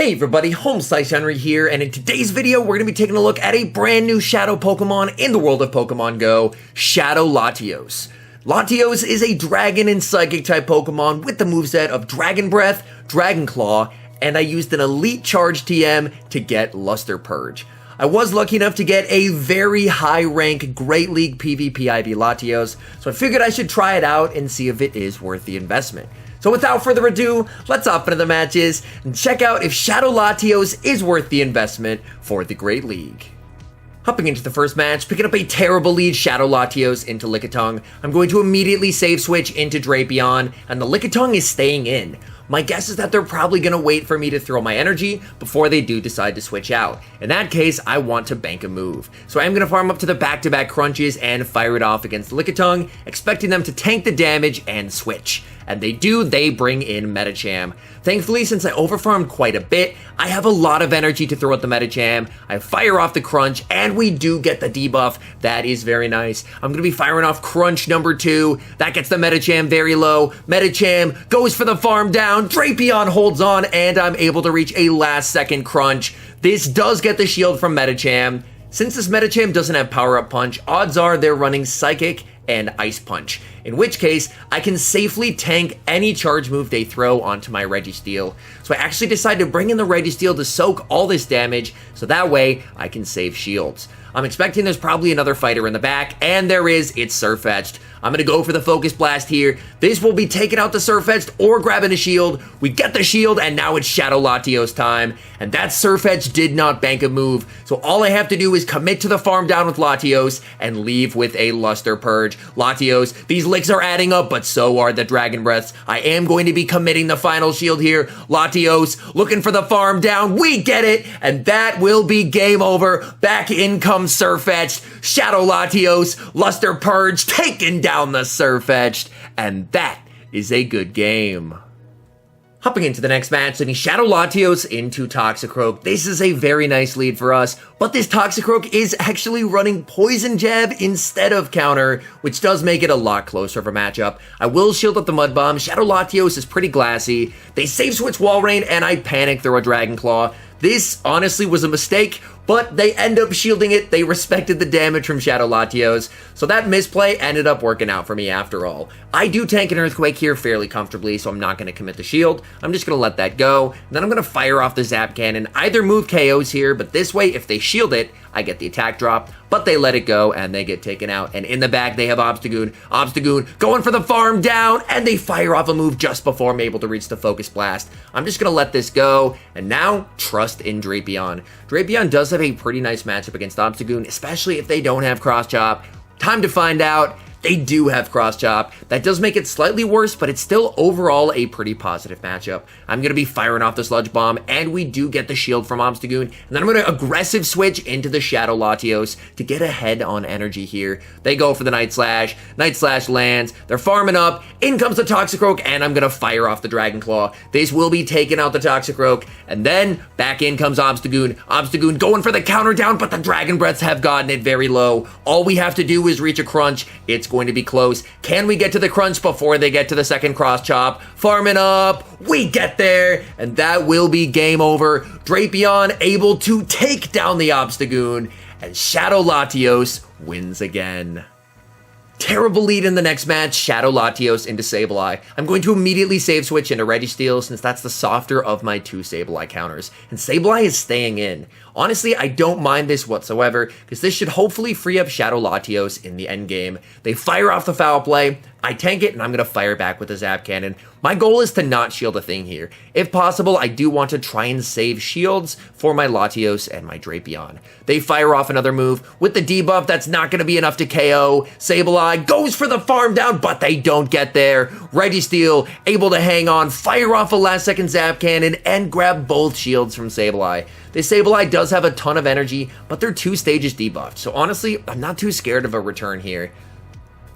Hey everybody, HomeSliceHenry here, and in today's video we're going to be taking a look at a brand new Shadow Pokemon in the world of Pokemon Go, Shadow Latios. Latios is a Dragon and Psychic type Pokemon with the moveset of Dragon Breath, Dragon Claw, and I used an Elite Charge TM to get Luster Purge. I was lucky enough to get a very high rank Great League PvP IV Latios, so I figured I should try it out and see if it is worth the investment. So without further ado, let's hop into the matches and check out if Shadow Latios is worth the investment for the Great League. Hopping into the first match, picking up a terrible lead Shadow Latios into Lickitung. I'm going to immediately save switch into Drapion, and the Lickitung is staying in. My guess is that they're probably going to wait for me to throw my energy before they do decide to switch out. In that case, I want to bank a move. So I'm going to farm up to the back-to-back crunches and fire it off against Lickitung, expecting them to tank the damage and switch. And they do, they bring in Medicham. Thankfully, since I overfarmed quite a bit, I have a lot of energy to throw at the Medicham. I fire off the Crunch, and we do get the debuff. That is very nice. I'm going to be firing off Crunch number 2. That gets the Medicham very low. Medicham goes for the farm down. Drapion holds on, and I'm able to reach a last-second Crunch. This does get the shield from Medicham. Since this Medicham doesn't have Power-Up Punch, odds are they're running Psychic and Ice Punch, in which case I can safely tank any charge move they throw onto my Registeel. So I actually decided to bring in the Registeel to soak all this damage, so that way I can save shields. I'm expecting there's probably another fighter in the back, and there is. It's Surfetched. I'm going to go for the Focus Blast here. This will be taking out the Surfetched or grabbing a shield. We get the shield, and now it's Shadow Latios time. And that Surfetched did not bank a move, so all I have to do is commit to the farm down with Latios and leave with a Luster Purge. Latios, these licks are adding up, but so are the Dragon Breaths. I am going to be committing the final shield here. Latios looking for the farm down. We get it, and that will be game over. Back in comes Surfetched. Shadow Latios, Luster Purge, taking down the Surfetched, and that is a good game. Hopping into the next match, sending Shadow Latios into Toxicroak. This is a very nice lead for us, but this Toxicroak is actually running Poison Jab instead of Counter, which does make it a lot closer of a matchup. I will shield up the Mud Bomb. Shadow Latios is pretty glassy. They save switch Wall Rain, and I panic throw a Dragon Claw. This honestly was a mistake, but they end up shielding it. They respected the damage from Shadow Latios, so that misplay ended up working out for me after all. I do tank an Earthquake here fairly comfortably, so I'm not going to commit the shield. I'm just going to let that go, and then I'm going to fire off the Zap Cannon. Either move KOs here, but this way, if they shield it, I get the attack drop, but they let it go, and they get taken out. And in the back, they have Obstagoon. Obstagoon going for the farm down, and they fire off a move just before I'm able to reach the Focus Blast. I'm just going to let this go, and now, trust in Drapion. Drapion does have a pretty nice matchup against Obstagoon, especially if they don't have Cross Chop. Time to find out. They do have Cross Chop. That does make it slightly worse, but it's still overall a pretty positive matchup. I'm going to be firing off the Sludge Bomb, and we do get the shield from Obstagoon. And then I'm going to aggressive switch into the Shadow Latios to get ahead on energy here. They go for the Night Slash. Night Slash lands. They're farming up. In comes the Toxicroak, and I'm going to fire off the Dragon Claw. This will be taking out the Toxicroak, and then back in comes Obstagoon. Obstagoon going for the counter down, but the Dragon Breaths have gotten it very low. All we have to do is reach a Crunch. It's going to be close. Can we get to the Crunch before they get to the second Cross Chop? Farming up. We get there, and that will be game over. Drapion able to take down the Obstagoon, and Shadow Latios wins again. Terrible lead in the next match, Shadow Latios into Sableye. I'm going to immediately save switch into Registeel since that's the softer of my two Sableye counters. And Sableye is staying in. Honestly, I don't mind this whatsoever because this should hopefully free up Shadow Latios in the endgame. They fire off the Foul Play. I tank it, and I'm going to fire back with the Zap Cannon. My goal is to not shield a thing here. If possible, I do want to try and save shields for my Latios and my Drapion. They fire off another move. With the debuff, that's not going to be enough to KO. Sableye goes for the farm down, but they don't get there. Registeel able to hang on, fire off a last-second Zap Cannon, and grab both shields from Sableye. This Sableye does have a ton of energy, but they're 2 stages debuffed, so honestly, I'm not too scared of a return here.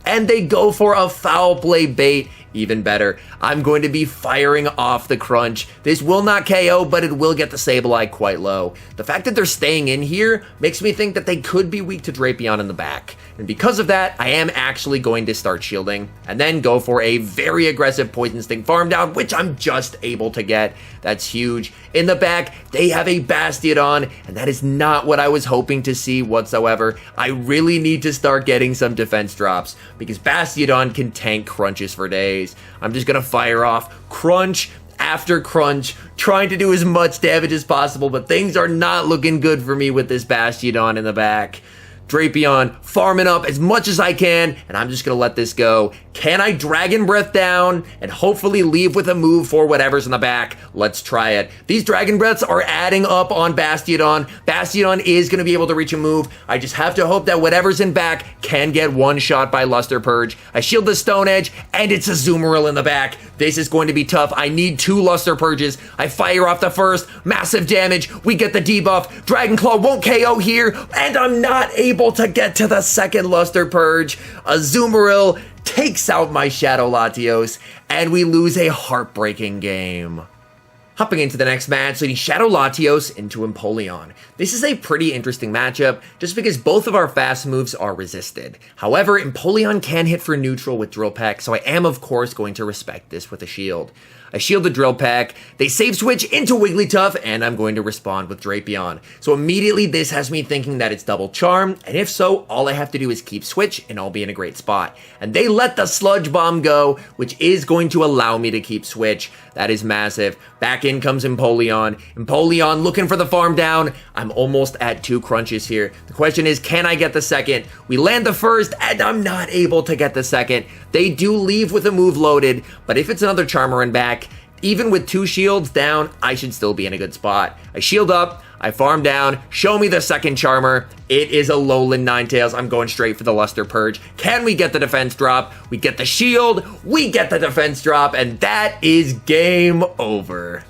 and they go for a foul play bait. Even better, I'm going to be firing off the crunch. This will not KO, but it will get the Sableye quite low. The fact that they're staying in here makes me think that they could be weak to Drapion in the back. And because of that, I am actually going to start shielding and then go for a very aggressive Poison Sting farm down, which I'm just able to get. That's huge. In the back, they have a Bastiodon, and that is not what I was hoping to see whatsoever. I really need to start getting some defense drops because Bastiodon can tank crunches for days. I'm just gonna fire off crunch after crunch, trying to do as much damage as possible, but things are not looking good for me with this Bastiodon in the back. Drapion farming up as much as I can, and I'm just gonna let this go. Can I Dragon Breath down and hopefully leave with a move for whatever's in the back? Let's try it. These Dragon Breaths are adding up on Bastiodon. Bastiodon is gonna be able to reach a move. I just have to hope that whatever's in back can get one shot by Luster Purge. I shield the Stone Edge, and it's a Azumarill in the back. This is going to be tough. I need 2 Luster Purges. I fire off the first, massive damage. We get the debuff. Dragon Claw won't KO here, and I'm not able to get to the second Luster Purge. Azumarill takes out my Shadow Latios, and we lose a heartbreaking game. Hopping into the next match, leading Shadow Latios into Empoleon. This is a pretty interesting matchup, just because both of our fast moves are resisted. However, Empoleon can hit for neutral with Drill Peck, so I am of course going to respect this with a shield. I shield the Drill Peck, they save switch into Wigglytuff, and I'm going to respond with Drapion. So immediately this has me thinking that it's double charm, and if so, all I have to do is keep switch and I'll be in a great spot. And they let the Sludge Bomb go, which is going to allow me to keep switch. That is massive. Back in comes Empoleon. Empoleon looking for the farm down. I'm almost at 2 crunches here. The question is, can I get the second? We land the first, and I'm not able to get the second. They do leave with a move loaded, but if it's another Charmer in back, even with 2 shields down, I should still be in a good spot. I shield up, I farm down, show me the second Charmer. It is a Lowland Ninetales. I'm going straight for the Luster Purge. Can we get the defense drop? We get the shield, we get the defense drop, and that is game over.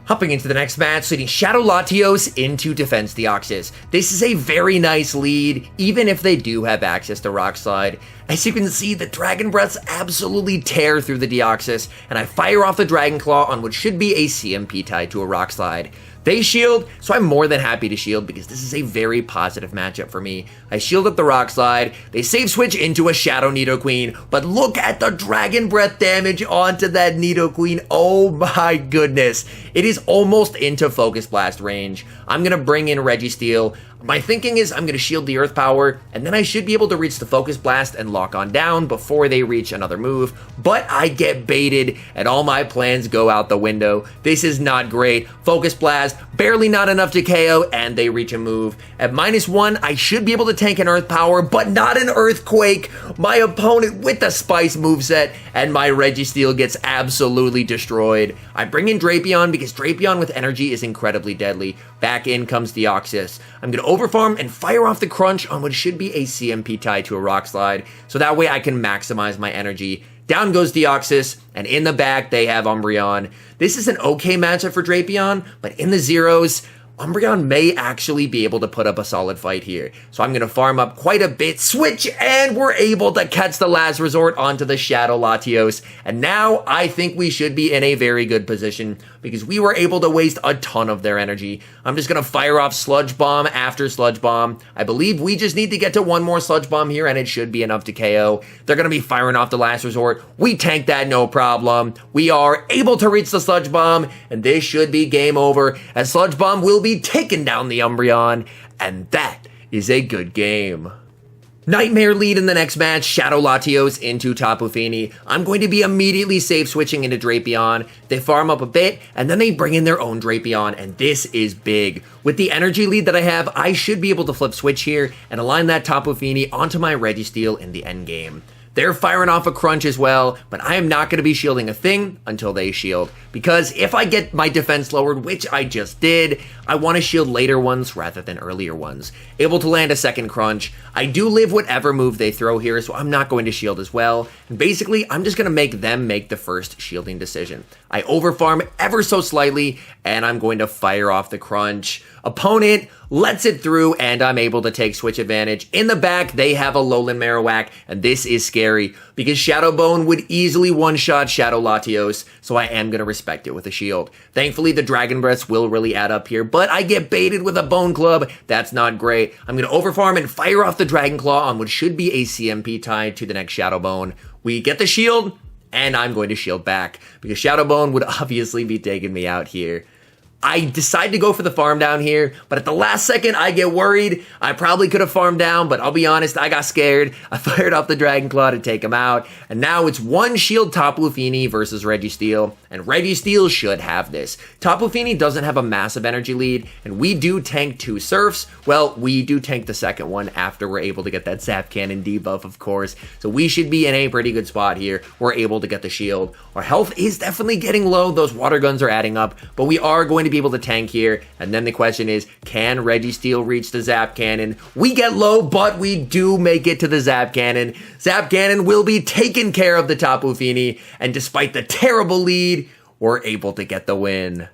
Hopping into the next match, leading Shadow Latios into Defense Deoxys. This is a very nice lead, even if they do have access to Rock Slide. As you can see, the Dragon Breaths absolutely tear through the Deoxys, and I fire off the Dragon Claw on what should be a CMP tied to a Rock Slide. They shield, so I'm more than happy to shield because this is a very positive matchup for me. I shield up the Rock Slide, they save switch into a Shadow Nidoqueen, but look at the Dragon Breath damage onto that Nidoqueen. Oh my goodness. It is almost into Focus Blast range. I'm gonna bring in Registeel. My thinking is I'm going to shield the Earth Power, and then I should be able to reach the Focus Blast and lock on down before they reach another move, but I get baited, and all my plans go out the window. This is not great. Focus Blast, barely not enough to KO, and they reach a move. At -1, I should be able to tank an Earth Power, but not an Earthquake. My opponent with the Spice moveset, and my Registeel gets absolutely destroyed. I bring in Drapion because Drapion with energy is incredibly deadly. Back in comes Deoxys. I'm going to overfarm and fire off the crunch on what should be a CMP tie to a Rock Slide, so that way I can maximize my energy. Down goes Deoxys, and in the back they have Umbreon. This is an okay matchup for Drapion, but in the zeros, Umbreon may actually be able to put up a solid fight here. So I'm going to farm up quite a bit, switch, and we're able to catch the last resort onto the Shadow Latios. And now I think we should be in a very good position because we were able to waste a ton of their energy. I'm just going to fire off Sludge Bomb after Sludge Bomb. I believe we just need to get to 1 more Sludge Bomb here and it should be enough to KO. They're going to be firing off the last resort. We tank that, no problem. We are able to reach the Sludge Bomb, and this should be game over as Sludge Bomb will be taking down the Umbreon, and that is a good game. Nightmare lead in the next match, Shadow Latios into Tapu Fini. I'm going to be immediately safe switching into Drapion. They farm up a bit, and then they bring in their own Drapion, and this is big. With the energy lead that I have, I should be able to flip switch here and align that Tapu Fini onto my Registeel in the end game. They're firing off a crunch as well, but I am not going to be shielding a thing until they shield. Because if I get my defense lowered, which I just did, I want to shield later ones rather than earlier ones. Able to land a second crunch. I do live whatever move they throw here, so I'm not going to shield as well. And basically, I'm just going to make them make the first shielding decision. I overfarm ever so slightly, and I'm going to fire off the crunch. Opponent lets it through, and I'm able to take switch advantage. In the back, they have a Lowland Marowak, and this is scary. scary because Shadow Bone would easily one-shot Shadow Latios, so I am going to respect it with a shield. Thankfully, the Dragon Breaths will really add up here, but I get baited with a Bone Club. That's not great. I'm going to overfarm and fire off the Dragon Claw on what should be a CMP tied to the next Shadow Bone. We get the shield, and I'm going to shield back because Shadow Bone would obviously be taking me out here. I decide to go for the farm down here, but at the last second, I get worried. I probably could have farmed down, but I'll be honest, I got scared. I fired off the Dragon Claw to take him out, and now it's one shield Tapu Fini versus Registeel, and Registeel should have this. Tapu Fini doesn't have a massive energy lead, and we do tank 2 Surfs. Well, we do tank the second one after we're able to get that Zap Cannon debuff, of course, so we should be in a pretty good spot here. We're able to get the shield. Our health is definitely getting low. Those water guns are adding up, but we are going to be able to tank here, and then the question is, can Registeel reach the Zap Cannon? We get low, but we do make it to the Zap Cannon. Zap Cannon will be taking care of the Tapu Fini, and despite the terrible lead, we're able to get the win.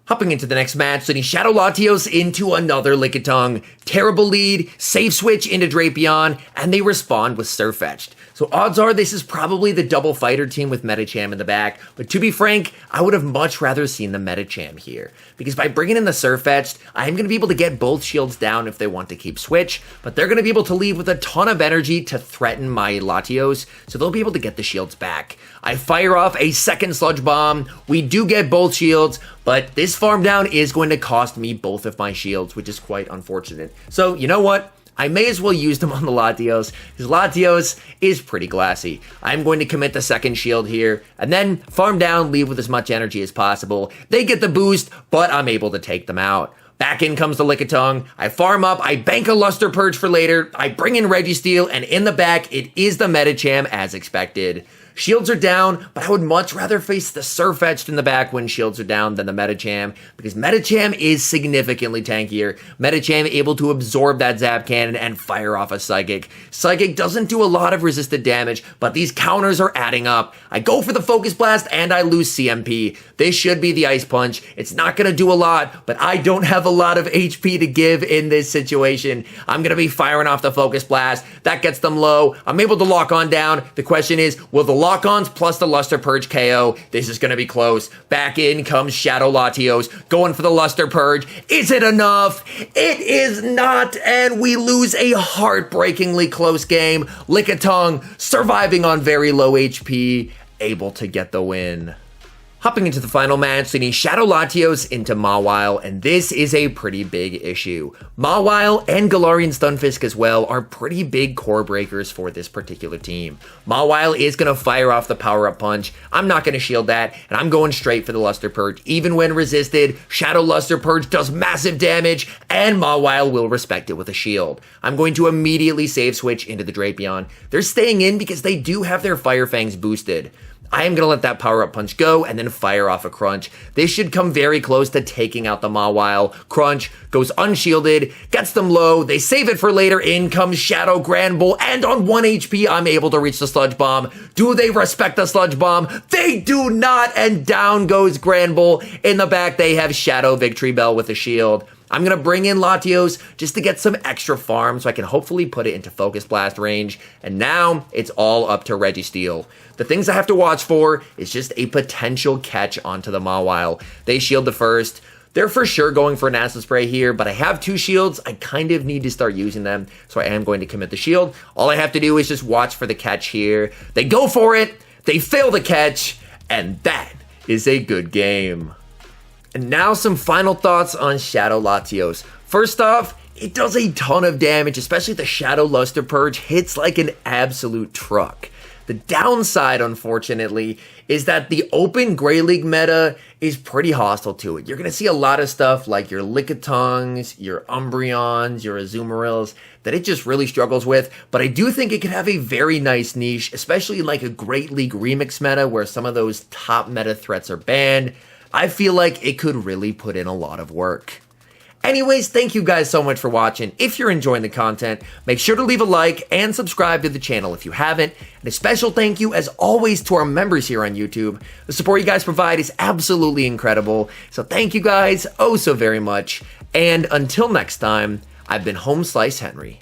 Hopping into the next match, sending Shadow Latios into another Lickitung. Terrible lead, safe switch into Drapion, and they respond with Surfetched. So odds are this is probably the double fighter team with Medicham in the back, but to be frank, I would have much rather seen the Medicham here, because by bringing in the Surfetched, I am going to be able to get both shields down if they want to keep switch, but they're going to be able to leave with a ton of energy to threaten my Latios, so they'll be able to get the shields back. I fire off a second Sludge Bomb, we do get both shields, but this farm down is going to cost me both of my shields, which is quite unfortunate. So, you know what? I may as well use them on the Latios, because Latios is pretty glassy. I'm going to commit the second shield here, and then farm down, leave with as much energy as possible. They get the boost, but I'm able to take them out. Back in comes the Lickitung. I farm up, I bank a Luster Purge for later, I bring in Registeel, and in the back, it is the Medicham as expected. Shields are down, but I would much rather face the Surfetched in the back when shields are down than the Medicham, because Medicham is significantly tankier. Medicham able to absorb that Zap Cannon and fire off a Psychic. Psychic doesn't do a lot of resisted damage, but these counters are adding up. I go for the Focus Blast and I lose CMP. This should be the Ice Punch. It's not going to do a lot, but I don't have a lot of HP to give in this situation. I'm going to be firing off the Focus Blast. That gets them low. I'm able to lock on down. The question is, will the lock-ons plus the Luster Purge KO? This is going to be close. Back in comes Shadow Latios, going for the Luster Purge. Is it enough? It is not, and we lose a heartbreakingly close game. Lickitung surviving on very low HP, able to get the win. Hopping into the final match, leading Shadow Latios into Mawile, and this is a pretty big issue. Mawile and Galarian Stunfisk as well are pretty big core breakers for this particular team. Mawile is going to fire off the power-up punch. I'm not going to shield that, and I'm going straight for the Luster Purge. Even when resisted, Shadow Luster Purge does massive damage, and Mawile will respect it with a shield. I'm going to immediately save switch into the Drapion. They're staying in because they do have their Fire Fangs boosted. I am going to let that power-up punch go and then fire off a Crunch. This should come very close to taking out the Mawile. Crunch goes unshielded, gets them low, they save it for later, in comes Shadow Granbull, and on 1 HP, I'm able to reach the Sludge Bomb. Do they respect the Sludge Bomb? They do not, and down goes Granbull. In the back, they have Shadow Victory Bell with a shield. I'm going to bring in Latios just to get some extra farm so I can hopefully put it into Focus Blast range. And now it's all up to Registeel. The things I have to watch for is just a potential catch onto the Mawile. They shield the first. They're for sure going for an Acid Spray here, but I have 2 shields. I kind of need to start using them, so I am going to commit the shield. All I have to do is just watch for the catch here. They go for it. They fail the catch, and that is a good game. And now some final thoughts on Shadow Latios. First off, it does a ton of damage, especially the Shadow Luster Purge hits like an absolute truck. The downside, unfortunately, is that the open Grey League meta is pretty hostile to it. You're going to see a lot of stuff like your Lickitungs, your Umbreons, your Azumarils that it just really struggles with, but I do think it could have a very nice niche, especially like a Great League Remix meta where some of those top meta threats are banned. I feel like it could really put in a lot of work. Anyways, thank you guys so much for watching. If you're enjoying the content, make sure to leave a like and subscribe to the channel if you haven't. And a special thank you, as always, to our members here on YouTube. The support you guys provide is absolutely incredible. So thank you guys oh so very much. And until next time, I've been HomeSliceHenry.